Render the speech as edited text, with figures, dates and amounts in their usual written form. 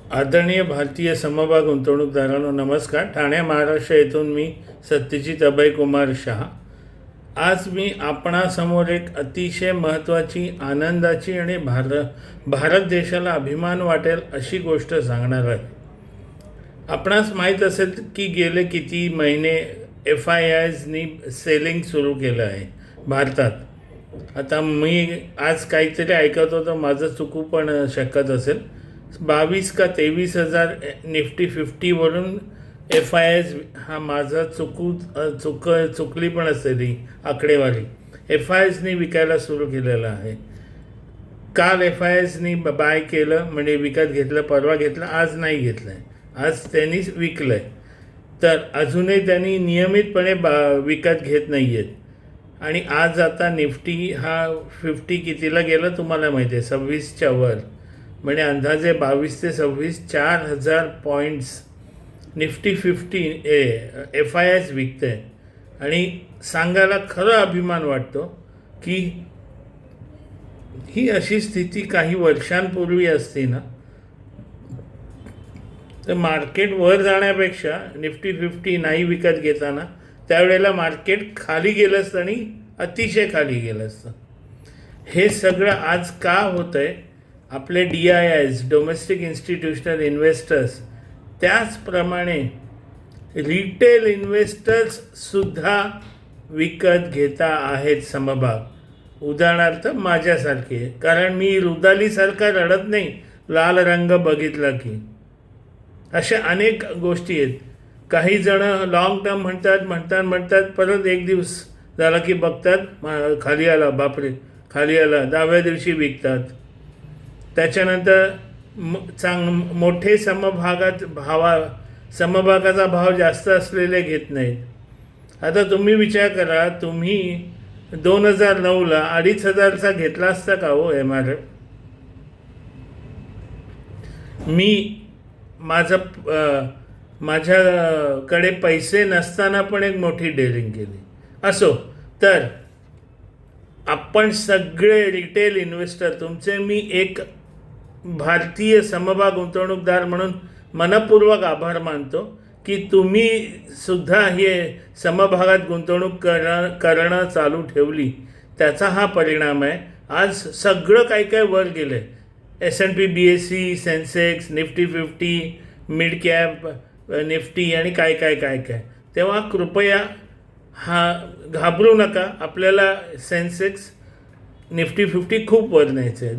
आदरणीय भारतीय समभाग गुंतवणूकदारांनो नमस्कार. ठाणे महाराष्ट्र येथून मी सत्यजित अभय कुमार शहा. आज मी आपणासमोर एक अतिशय महत्त्वाची, आनंदाची आणि भारत देशाला अभिमान वाटेल अशी गोष्ट सांगणार आहे. आपणास माहीत असेल की गेले किती महिने FIIsनी सेलिंग सुरू केलं आहे भारतात. आता मी आज काहीतरी ऐकत होतं, माझं चुकू पण शकत असेल. 22 का 23,000 निफ्टी 50वरून FIIs हा माझा चुकली पण असेल ही आकडेवारी. FIIsनी विकायला सुरू केलेलं आहे. काल FIIsनी बाय केलं, म्हणजे विकत घेतलं, परवा घेतलं, आज नाही घेतलं आहे, आज त्यांनी विकलं आहे. तर अजूनही त्यांनी नियमितपणे विकत घेत नाही आहेत. आणि आज आता निफ्टी हा 50 कितीला गेलं तुम्हाला माहिती आहे, 26च्या वर, म्हणजे अंदाजे 22 ते 26 4,000 पॉईंट्स निफ्टी 50 FIIs विकते. आणि सांगायला खरं अभिमान वाटतो की ही अशी स्थिती काही वर्षांपूर्वी असती ना, तर मार्केट वर जाण्यापेक्षा निफ्टी 50 नाही विकत घेताना त्यावेळेला मार्केट खाली गेलं असतं, आणि अतिशय खाली गेलं असतं. हे सगळं आज का होतं आहे? आपले DIIs, डोमेस्टिक इन्स्टिट्यूशनल इन्व्हेस्टर्स, त्याचप्रमाणे रिटेल इन्व्हेस्टर्ससुद्धा विकत घेता आहेत समभाग. उदाहरणार्थ माझ्यासारखे, कारण मी रुदालीसारखा रडत नाही लाल रंग बघितला की. अशा अनेक गोष्टी आहेत. काही जणं लॉंग टर्म म्हणतात, परत एक दिवस झाला की बघतात खाली आला, बापरे खाली आला, 10व्या दिवशी विकतात. त्याच्यानंतर मोठे समभागाचा भाव जास्त असलेले घेत नाहीत. आता तुम्ही विचार करा, तुम्ही 2009ला 2,500चा घेतला असता का हो MRF? मी माझ्याकडे पैसे नसताना पण एक मोठी डेअरिंग केली. असो, तर आपण सगळे रिटेल इन्व्हेस्टर, तुमचे मी एक भारतीय समभाग गुंतवणूकदार म्हणून मनपूर्वक आभार मानतो की तुम्ही सुद्धा हे समभागात गुंतवणूक करणं चालू ठेवली. त्याचा हा परिणाम आहे. आज सगळं काय काय वर गेलं आहे. S&P BSE, Sensex, Nifty 50, mid cap Nifty आणि काय. तेव्हा कृपया घाबरू नका. आपल्याला सेन्सेक्स, निफ्टी 50 खूप वर न्यायचं आहे.